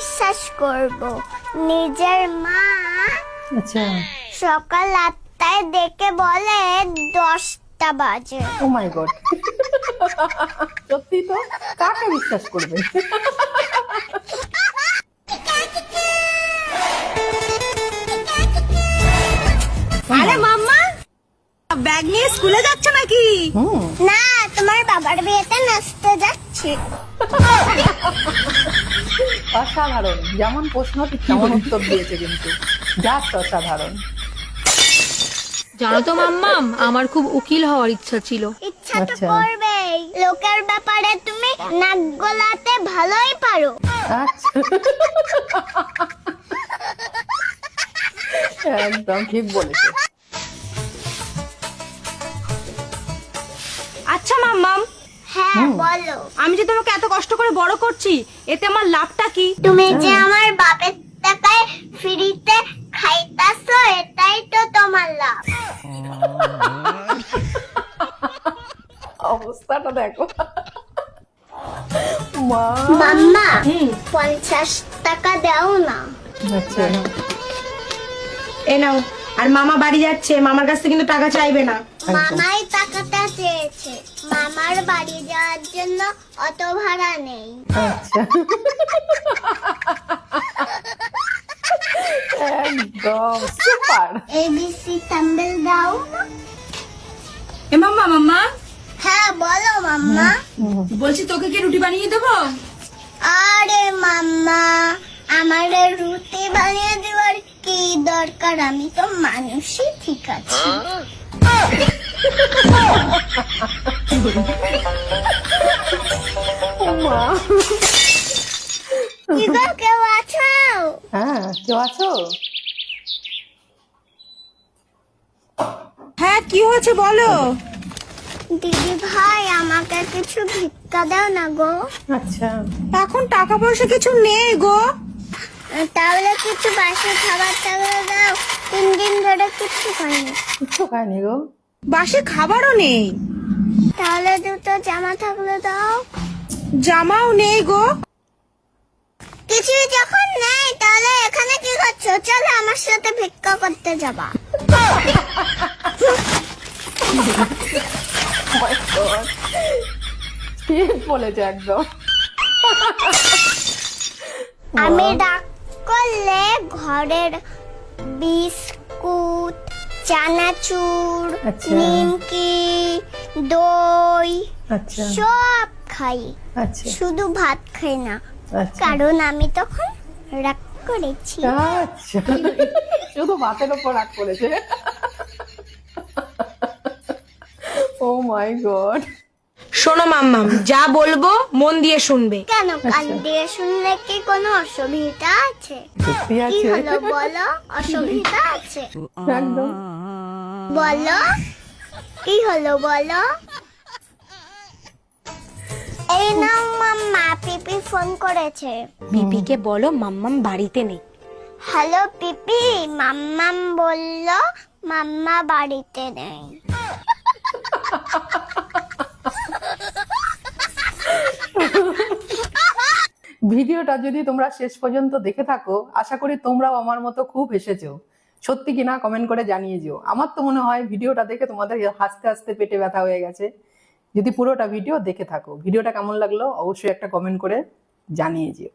বিশ্বাস করব? নিজের মা আচ্ছা, সকাল 8টায় ডেকে বলে 10টা বাজে। ও মাই গড, সত্যি তো, কাকে বিশ্বাস করবে? আরে মাম্মা, ব্যাগ নিয়ে স্কুলে যাচ্ছ নাকি? না, তোমার বাবার বিয়েতে নাচতে যাচ্ছি। অসাধারণ, যেমন প্রশ্ন ঠিক তেমন উত্তর দিয়েছে, কিন্তু জাস্ট অসাধারণ। জানো তো মাম্মাম, আমার খুব উকিল হওয়ার ইচ্ছা ছিল। ইচ্ছা তো আচ্ছা। করবেই, লোকের ব্যাপারে তুমি নাক গলাতে ভালোই পারো। আচ্ছা, একদম ঠিক বলেছে। আচ্ছা মাম্মাম, হ্যাঁ বলো। আমি যে তোমাকে এত কষ্ট করে বড় করছি, এতে আমার লাভটা কি? তুমি যে আমার বাপের টাকায় ফ্রিতে খাইতাছো, এটাই তো তোমার লাভ। অবস্থাটা দেখো মা। মাম্মা 50 টাকা দাও না। আচ্ছা, এ নাও। আর মামা বাড়ি যাচ্ছে, মামার কাছ থেকে কিন্তু টাকা চাইবে না। মামাই টাকাটা চেয়েছে, মামার বাড়ি যাওয়ার জন্য অটো ভাড়া নেই। আচ্ছা, একদম সুপার। এবিসি থাম্বেল দাও। এ মাম্মা, মাম্মা হ্যাঁ বলো মাম্মা। বলছি তোকে কি রুটি বানিয়ে দেবো? আরে মাম্মা, আমার রুটি বানিয়ে দেওয়ার কি দরকার? আমি তো মানুষই ঠিক আছে। মা, কি গো, কেউ আছো? হ্যাঁ, কেউ আছো? হ্যাঁ, কি হয়েছে বলো। দিদি ভাই, আমাকে কিছু ভিক্ষা দাও না গো। আচ্ছা, এখন টাকা পয়সা কিছু নেই গো। তাহলে কিছু বাসি খাবার টাবার দাও, 3 দিন ধরে কিছু খাইনি। কিচ্ছু খায়নি গো। বাসে খাবারও নেই, তাহলে দুটো জামা থাকলে দাও। জামাও নেই গো। কিছুই যখন নেই, তাহলে এখানে কি করছো? চলো আমার সাথে ভিক্ষা করতে যাবা। My God, ঠিক বলেছে একদম। আমি ডাক করলে ঘরের বিস্কুট, চানাচুর, আচ্ছা। নিমকি, দই আচ্ছা, সব খাই, আচ্ছা, শুধু ভাত খাই না, আচ্ছা, কারণ আমি তখন রাগ করেছি। আচ্ছা, শুধু ভাতের ওপর রাগ করেছে। ও মাই গড। শোনো মাম্মাম, যা বলবো মন দিয়ে শুনবে। কেন, কান দিয়ে শুনলে কি কোনো অসুবিধা আছে? সত্যি কি আছে, হলো বলো, অসুবিধা আছে? একদম। বলো, কি হলো বলো। এই নাও মাম্মা, পিপি ফোন করেছে। পিপিকে বলো মাম্মাম বাড়িতে নেই। হ্যালো পিপি, মাম্মাম বলল মাম্মা বাড়িতে নেই। ভিডিওটা যদি তোমরা শেষ পর্যন্ত দেখে থাকো, আশা করি তোমরাও আমার মতো খুব হেসেছো। সত্যি কিনা কমেন্ট করে জানিয়ে যেও। আমার তো মনে হয় ভিডিওটা দেখে তোমাদের হাসতে হাসতে পেটে ব্যথা হয়ে গেছে। যদি পুরোটা ভিডিও দেখে থাকো, ভিডিওটা কেমন লাগলো অবশ্যই একটা কমেন্ট করে জানিয়ে যেও।